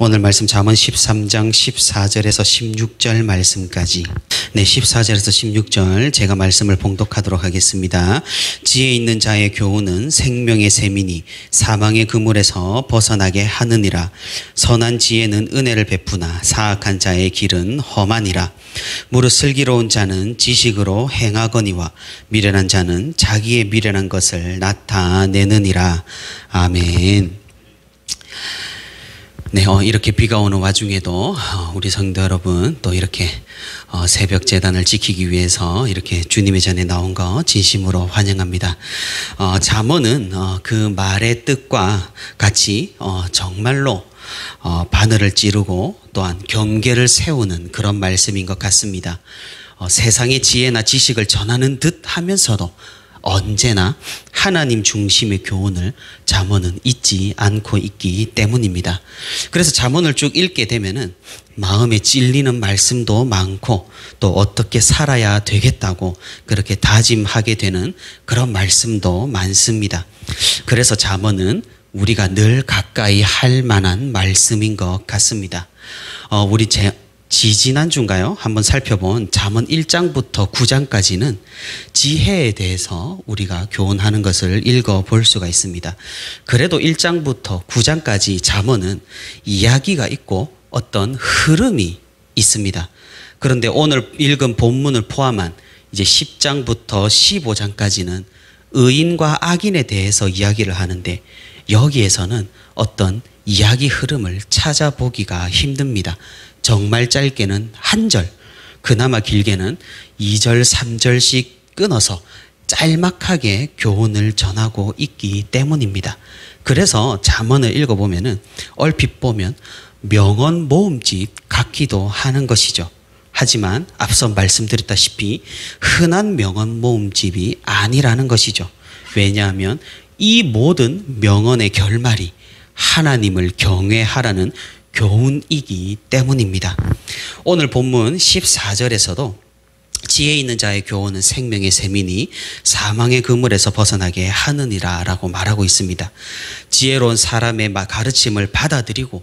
오늘 말씀 잠언 13장 14절에서 16절 말씀까지 14절에서 16절 제가 말씀을 봉독하도록 하겠습니다. 지혜 있는 자의 교훈은 생명의 샘이니 사망의 그물에서 벗어나게 하느니라. 선한 지혜는 은혜를 베푸나 사악한 자의 길은 험하니라. 무릇 슬기로운 자는 지식으로 행하거니와 미련한 자는 자기의 미련한 것을 나타내느니라. 아멘. 이렇게 비가 오는 와중에도 우리 성도 여러분 또 이렇게 새벽 제단을 지키기 위해서 이렇게 주님의 전에 나온 거 진심으로 환영합니다. 잠언은 그 말의 뜻과 같이 정말로 바늘을 찌르고 또한 경계를 세우는 그런 말씀인 것 같습니다. 세상의 지혜나 지식을 전하는 듯 하면서도 언제나 하나님 중심의 교훈을 잠언은 잊지 않고 있기 때문입니다. 그래서 잠언을 쭉 읽게 되면은 마음에 찔리는 말씀도 많고 또 어떻게 살아야 되겠다고 그렇게 다짐하게 되는 그런 말씀도 많습니다. 그래서 잠언은 우리가 늘 가까이 할 만한 말씀인 것 같습니다. 우리 지지난주인가요? 한번 살펴본 잠언 1장부터 9장까지는 지혜에 대해서 우리가 교훈하는 것을 읽어볼 수가 있습니다. 그래도 1장부터 9장까지 잠언은 이야기가 있고 어떤 흐름이 있습니다. 그런데 오늘 읽은 본문을 포함한 이제 10장부터 15장까지는 의인과 악인에 대해서 이야기를 하는데 여기에서는 어떤 이야기 흐름을 찾아보기가 힘듭니다. 정말 짧게는 한 절, 그나마 길게는 2절, 3절씩 끊어서 짤막하게 교훈을 전하고 있기 때문입니다. 그래서 잠언을 읽어보면은 얼핏 보면 명언 모음집 같기도 하는 것이죠. 하지만 앞서 말씀드렸다시피 흔한 명언 모음집이 아니라는 것이죠. 왜냐하면 이 모든 명언의 결말이 하나님을 경외하라는 교훈이기 때문입니다. 오늘 본문 14절에서도 지혜 있는 자의 교훈은 생명의 샘이니 사망의 그물에서 벗어나게 하느니라 라고 말하고 있습니다. 지혜로운 사람의 가르침을 받아들이고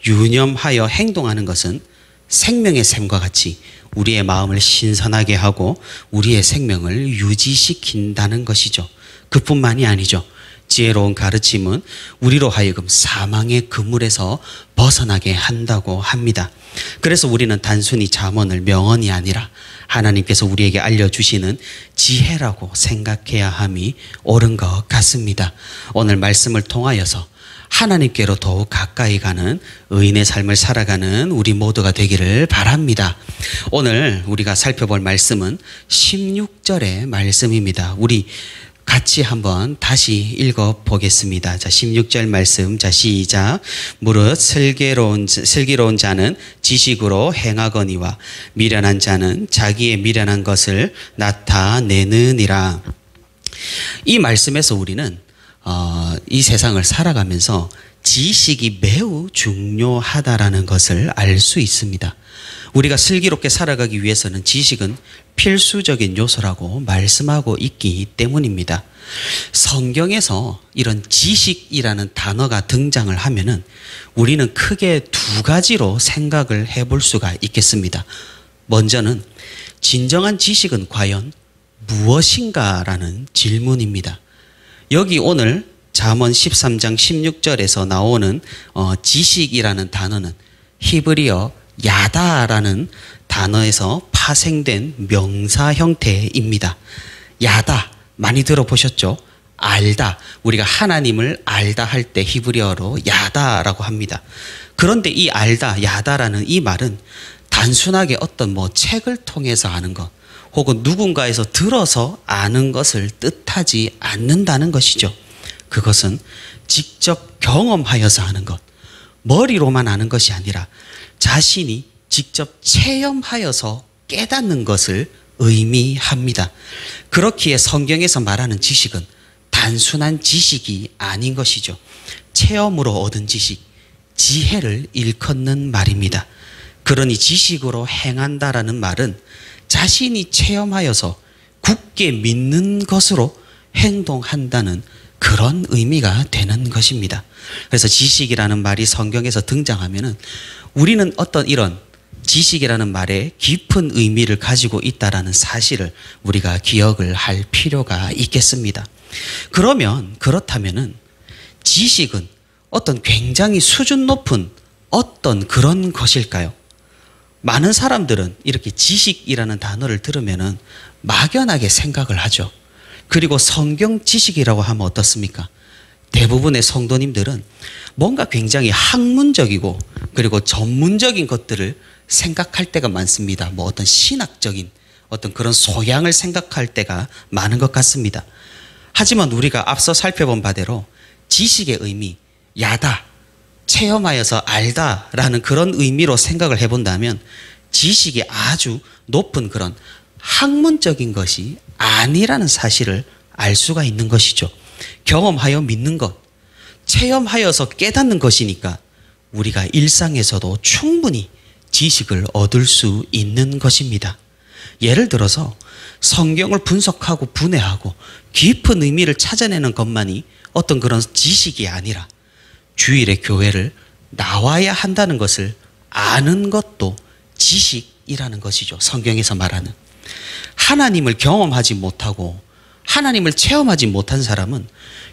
유념하여 행동하는 것은 생명의 샘과 같이 우리의 마음을 신선하게 하고 우리의 생명을 유지시킨다는 것이죠. 그뿐만이 아니죠. 지혜로운 가르침은 우리로 하여금 사망의 그물에서 벗어나게 한다고 합니다. 그래서 우리는 단순히 잠언을 명언이 아니라 하나님께서 우리에게 알려주시는 지혜라고 생각해야 함이 옳은 것 같습니다. 오늘 말씀을 통하여서 하나님께로 더욱 가까이 가는 의인의 삶을 살아가는 우리 모두가 되기를 바랍니다. 오늘 우리가 살펴볼 말씀은 16절의 말씀입니다. 우리 같이 한번 다시 읽어보겠습니다. 자, 16절 말씀. 자, 시작. 무릇 슬기로운 자는 지식으로 행하거니와 미련한 자는 자기의 미련한 것을 나타내느니라. 이 말씀에서 우리는 이 세상을 살아가면서 지식이 매우 중요하다라는 것을 알 수 있습니다. 우리가 슬기롭게 살아가기 위해서는 지식은 필수적인 요소라고 말씀하고 있기 때문입니다. 성경에서 이런 지식이라는 단어가 등장을 하면은 우리는 크게 두 가지로 생각을 해볼 수가 있겠습니다. 먼저는 진정한 지식은 과연 무엇인가라는 질문입니다. 여기 오늘 잠언 13장 16절에서 나오는 지식이라는 단어는 히브리어 야다라는 단어에서 파생된 명사 형태입니다. 야다 많이 들어보셨죠? 알다. 우리가 하나님을 알다 할 때 히브리어로 야다라고 합니다. 그런데 이 알다, 야다라는 이 말은 단순하게 어떤 책을 통해서 아는 것 혹은 누군가에서 들어서 아는 것을 뜻하지 않는다는 것이죠. 그것은 직접 경험하여서 아는 것, 머리로만 아는 것이 아니라 자신이 직접 체험하여서 깨닫는 것을 의미합니다. 그렇기에 성경에서 말하는 지식은 단순한 지식이 아닌 것이죠. 체험으로 얻은 지식, 지혜를 일컫는 말입니다. 그러니 지식으로 행한다라는 말은 자신이 체험하여서 굳게 믿는 것으로 행동한다는 그런 의미가 되는 것입니다. 그래서 지식이라는 말이 성경에서 등장하면은 우리는 어떤 이런 지식이라는 말에 깊은 의미를 가지고 있다라는 사실을 우리가 기억을 할 필요가 있겠습니다. 그렇다면은 지식은 어떤 굉장히 수준 높은 어떤 그런 것일까요? 많은 사람들은 이렇게 지식이라는 단어를 들으면은 막연하게 생각을 하죠. 그리고 성경 지식이라고 하면 어떻습니까? 대부분의 성도님들은 뭔가 굉장히 학문적이고 그리고 전문적인 것들을 생각할 때가 많습니다. 뭐 어떤 신학적인 어떤 그런 소양을 생각할 때가 많은 것 같습니다. 하지만 우리가 앞서 살펴본 바대로 지식의 의미, 야다, 체험하여서 알다라는 그런 의미로 생각을 해본다면 지식이 아주 높은 그런 학문적인 것이 아니라는 사실을 알 수가 있는 것이죠. 경험하여 믿는 것, 체험하여서 깨닫는 것이니까 우리가 일상에서도 충분히 지식을 얻을 수 있는 것입니다. 예를 들어서 성경을 분석하고 분해하고 깊은 의미를 찾아내는 것만이 어떤 그런 지식이 아니라 주일에 교회를 나와야 한다는 것을 아는 것도 지식이라는 것이죠. 성경에서 말하는. 하나님을 경험하지 못하고 하나님을 체험하지 못한 사람은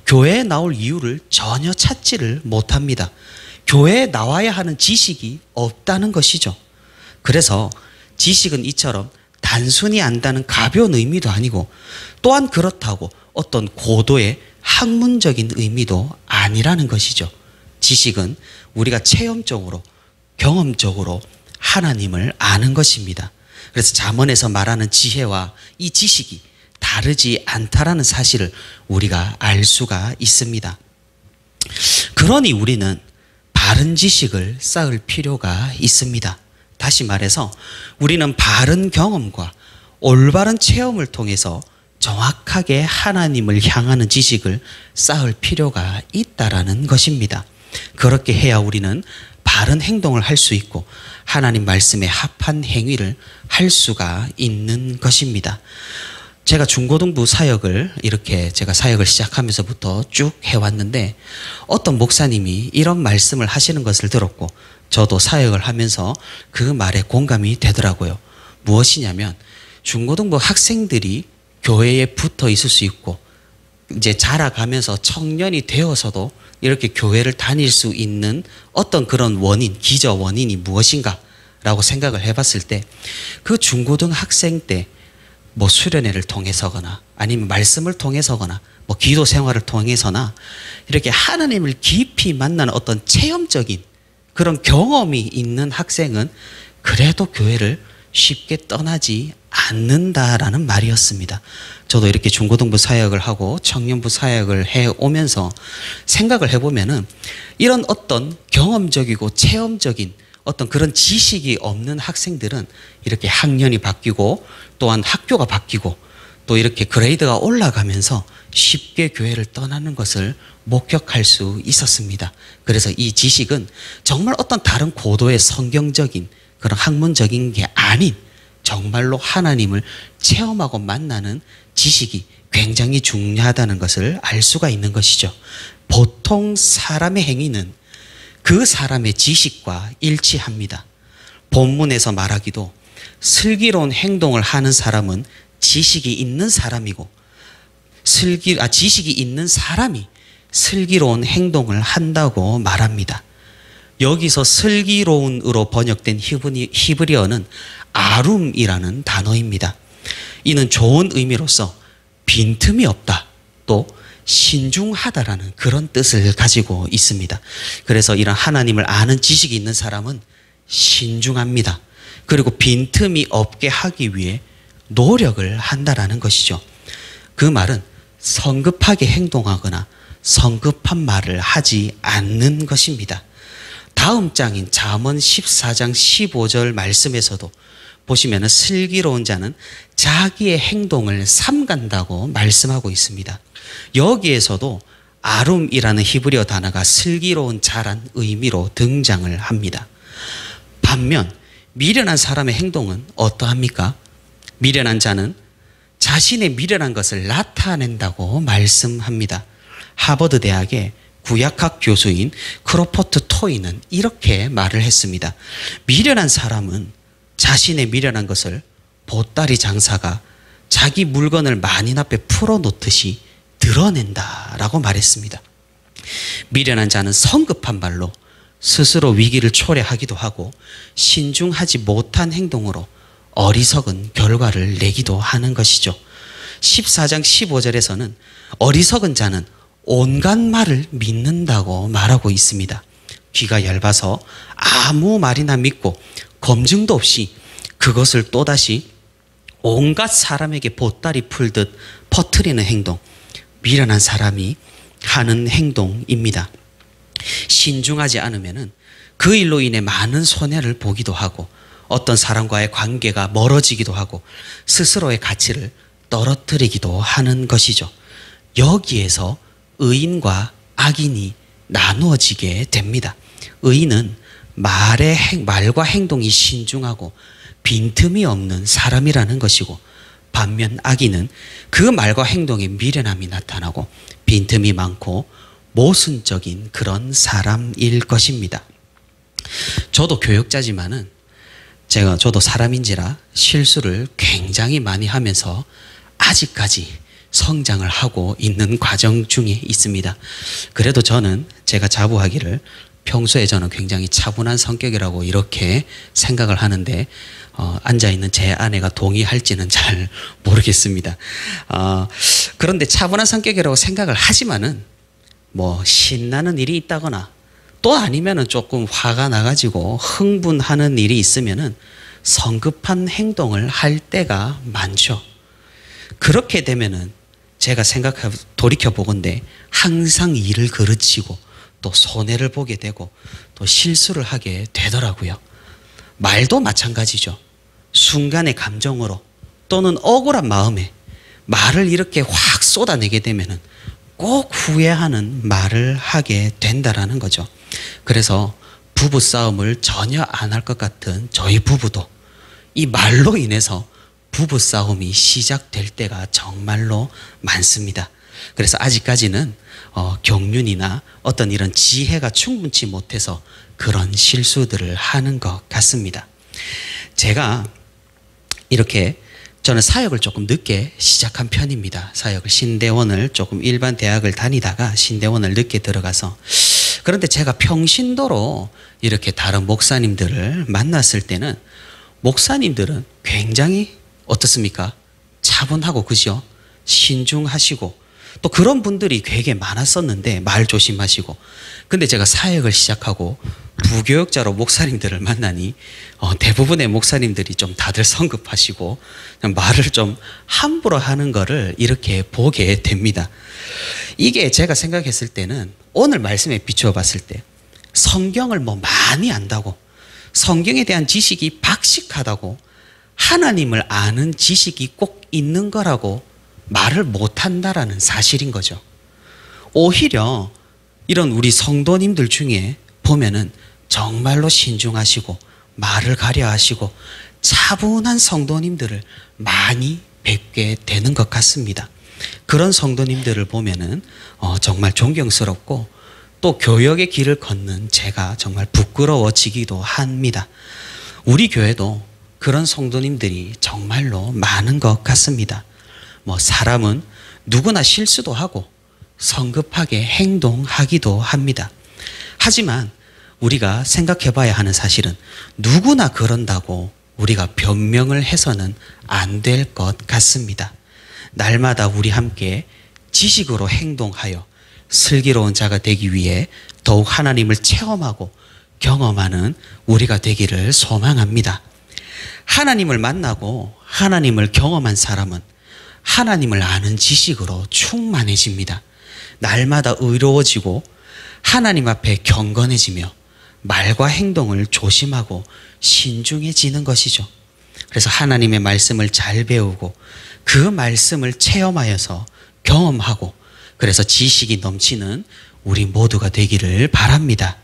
교회에 나올 이유를 전혀 찾지를 못합니다. 교회에 나와야 하는 지식이 없다는 것이죠. 그래서 지식은 이처럼 단순히 안다는 가벼운 의미도 아니고 또한 그렇다고 어떤 고도의 학문적인 의미도 아니라는 것이죠. 지식은 우리가 체험적으로 경험적으로 하나님을 아는 것입니다. 그래서 잠언에서 말하는 지혜와 이 지식이 다르지 않다라는 사실을 우리가 알 수가 있습니다. 그러니 우리는 바른 지식을 쌓을 필요가 있습니다. 다시 말해서 우리는 바른 경험과 올바른 체험을 통해서 정확하게 하나님을 향하는 지식을 쌓을 필요가 있다라는 것입니다. 그렇게 해야 우리는 바른 행동을 할 수 있고 하나님 말씀에 합한 행위를 할 수가 있는 것입니다. 제가 중고등부 사역을 이렇게 제가 사역을 시작하면서부터 쭉 해왔는데 어떤 목사님이 이런 말씀을 하시는 것을 들었고 저도 사역을 하면서 그 말에 공감이 되더라고요. 무엇이냐면 중고등부 학생들이 교회에 붙어 있을 수 있고 이제 자라가면서 청년이 되어서도 이렇게 교회를 다닐 수 있는 어떤 그런 원인, 기저 원인이 무엇인가 라고 생각을 해봤을 때 그 중고등학생 때 뭐 수련회를 통해서거나 아니면 말씀을 통해서거나 뭐 기도 생활을 통해서나 이렇게 하나님을 깊이 만나는 어떤 체험적인 그런 경험이 있는 학생은 그래도 교회를 쉽게 떠나지 않는다라는 말이었습니다. 저도 이렇게 중고등부 사역을 하고 청년부 사역을 해오면서 생각을 해보면은 이런 어떤 경험적이고 체험적인 어떤 그런 지식이 없는 학생들은 이렇게 학년이 바뀌고 또한 학교가 바뀌고 또 이렇게 그레이드가 올라가면서 쉽게 교회를 떠나는 것을 목격할 수 있었습니다. 그래서 이 지식은 정말 어떤 다른 고도의 성경적인 그런 학문적인 게 아닌 정말로 하나님을 체험하고 만나는 지식이 굉장히 중요하다는 것을 알 수가 있는 것이죠. 보통 사람의 행위는 그 사람의 지식과 일치합니다. 본문에서 말하기도 슬기로운 행동을 하는 사람은 지식이 있는 사람이고 지식이 있는 사람이 슬기로운 행동을 한다고 말합니다. 여기서 슬기로운으로 번역된 히브리어는 아룸이라는 단어입니다. 이는 좋은 의미로서 빈틈이 없다, 또 신중하다라는 그런 뜻을 가지고 있습니다. 그래서 이런 하나님을 아는 지식이 있는 사람은 신중합니다. 그리고 빈틈이 없게 하기 위해 노력을 한다라는 것이죠. 그 말은 성급하게 행동하거나 성급한 말을 하지 않는 것입니다. 다음 장인 잠언 14장 15절 말씀에서도 보시면 슬기로운 자는 자기의 행동을 삼간다고 말씀하고 있습니다. 여기에서도 아룸이라는 히브리어 단어가 슬기로운 자란 의미로 등장을 합니다. 반면 미련한 사람의 행동은 어떠합니까? 미련한 자는 자신의 미련한 것을 나타낸다고 말씀합니다. 하버드 대학의 구약학 교수인 크로포트 토이는 이렇게 말을 했습니다. 미련한 사람은 자신의 미련한 것을 보따리 장사가 자기 물건을 만인 앞에 풀어놓듯이 드러낸다라고 말했습니다. 미련한 자는 성급한 말로 스스로 위기를 초래하기도 하고 신중하지 못한 행동으로 어리석은 결과를 내기도 하는 것이죠. 14장 15절에서는 어리석은 자는 온갖 말을 믿는다고 말하고 있습니다. 귀가 얇아서 아무 말이나 믿고 검증도 없이 그것을 또다시 온갖 사람에게 보따리 풀듯 퍼뜨리는 행동, 미련한 사람이 하는 행동입니다. 신중하지 않으면 그 일로 인해 많은 손해를 보기도 하고 어떤 사람과의 관계가 멀어지기도 하고 스스로의 가치를 떨어뜨리기도 하는 것이죠. 여기에서 의인과 악인이 나누어지게 됩니다. 의인은 말과 행동이 신중하고 빈틈이 없는 사람이라는 것이고, 반면 악인은 그 말과 행동에 미련함이 나타나고 빈틈이 많고 모순적인 그런 사람일 것입니다. 저도 교역자지만은 저도 사람인지라 실수를 굉장히 많이 하면서 아직까지 성장을 하고 있는 과정 중에 있습니다. 그래도 저는 제가 자부하기를 평소에 저는 굉장히 차분한 성격이라고 이렇게 생각을 하는데 앉아있는 제 아내가 동의할지는 잘 모르겠습니다. 그런데 차분한 성격이라고 생각을 하지만은 뭐 신나는 일이 있다거나 또 아니면은 조금 화가 나가지고 흥분하는 일이 있으면은 성급한 행동을 할 때가 많죠. 그렇게 되면은 제가 돌이켜보건대 항상 일을 그르치고 또 손해를 보게 되고 또 실수를 하게 되더라고요. 말도 마찬가지죠. 순간의 감정으로 또는 억울한 마음에 말을 이렇게 확 쏟아내게 되면은 꼭 후회하는 말을 하게 된다라는 거죠. 그래서 부부싸움을 전혀 안 할 것 같은 저희 부부도 이 말로 인해서 부부싸움이 시작될 때가 정말로 많습니다. 그래서 아직까지는 경륜이나 어떤 이런 지혜가 충분치 못해서 그런 실수들을 하는 것 같습니다. 제가 이렇게 저는 사역을 조금 늦게 시작한 편입니다. 사역을 신대원을 조금 일반 대학을 다니다가 신대원을 늦게 들어가서, 그런데 제가 평신도로 이렇게 다른 목사님들을 만났을 때는 목사님들은 굉장히 어떻습니까? 차분하고 그죠? 신중하시고 또 그런 분들이 되게 많았었는데 말 조심하시고, 근데 제가 사역을 시작하고 부교역자로 목사님들을 만나니 대부분의 목사님들이 좀 다들 성급하시고 말을 좀 함부로 하는 거를 이렇게 보게 됩니다. 이게 제가 생각했을 때는 오늘 말씀에 비추어 봤을 때 성경을 뭐 많이 안다고, 성경에 대한 지식이 박식하다고, 하나님을 아는 지식이 꼭 있는 거라고 말을 못한다라는 사실인 거죠. 오히려 이런 우리 성도님들 중에 보면은 정말로 신중하시고 말을 가려하시고 차분한 성도님들을 많이 뵙게 되는 것 같습니다. 그런 성도님들을 보면은 정말 존경스럽고 또 교역의 길을 걷는 제가 정말 부끄러워지기도 합니다. 우리 교회도 그런 성도님들이 정말로 많은 것 같습니다. 뭐 사람은 누구나 실수도 하고 성급하게 행동하기도 합니다. 하지만 우리가 생각해 봐야 하는 사실은 누구나 그런다고 우리가 변명을 해서는 안 될 것 같습니다. 날마다 우리 함께 지식으로 행동하여 슬기로운 자가 되기 위해 더욱 하나님을 체험하고 경험하는 우리가 되기를 소망합니다. 하나님을 만나고 하나님을 경험한 사람은 하나님을 아는 지식으로 충만해집니다. 날마다 의로워지고 하나님 앞에 경건해지며 말과 행동을 조심하고 신중해지는 것이죠. 그래서 하나님의 말씀을 잘 배우고 그 말씀을 체험하여서 경험하고, 그래서 지식이 넘치는 우리 모두가 되기를 바랍니다.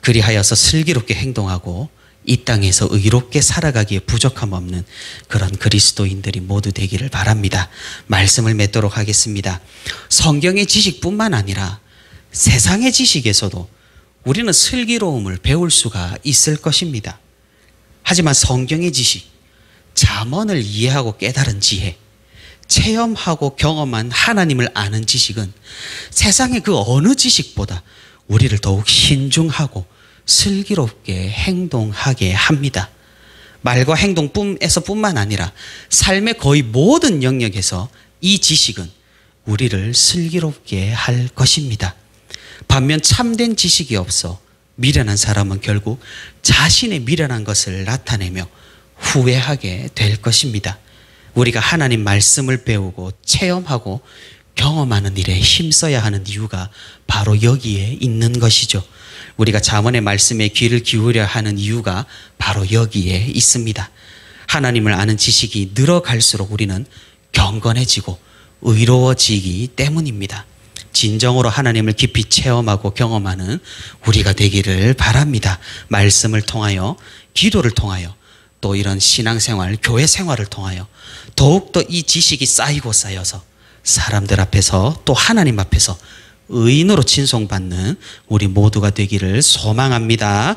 그리하여서 슬기롭게 행동하고 이 땅에서 의롭게 살아가기에 부족함 없는 그런 그리스도인들이 모두 되기를 바랍니다. 말씀을 맺도록 하겠습니다. 성경의 지식뿐만 아니라 세상의 지식에서도 우리는 슬기로움을 배울 수가 있을 것입니다. 하지만 성경의 지식, 잠언을 이해하고 깨달은 지혜, 체험하고 경험한 하나님을 아는 지식은 세상의 그 어느 지식보다 우리를 더욱 신중하고 슬기롭게 행동하게 합니다. 말과 행동에서뿐만 아니라 삶의 거의 모든 영역에서 이 지식은 우리를 슬기롭게 할 것입니다. 반면 참된 지식이 없어 미련한 사람은 결국 자신의 미련한 것을 나타내며 후회하게 될 것입니다. 우리가 하나님 말씀을 배우고 체험하고 경험하는 일에 힘써야 하는 이유가 바로 여기에 있는 것이죠. 우리가 잠언의 말씀에 귀를 기울여야 하는 이유가 바로 여기에 있습니다. 하나님을 아는 지식이 늘어갈수록 우리는 경건해지고 의로워지기 때문입니다. 진정으로 하나님을 깊이 체험하고 경험하는 우리가 되기를 바랍니다. 말씀을 통하여, 기도를 통하여, 또 이런 신앙생활, 교회 생활을 통하여 더욱더 이 지식이 쌓이고 쌓여서 사람들 앞에서 또 하나님 앞에서 의인으로 칭송받는 우리 모두가 되기를 소망합니다.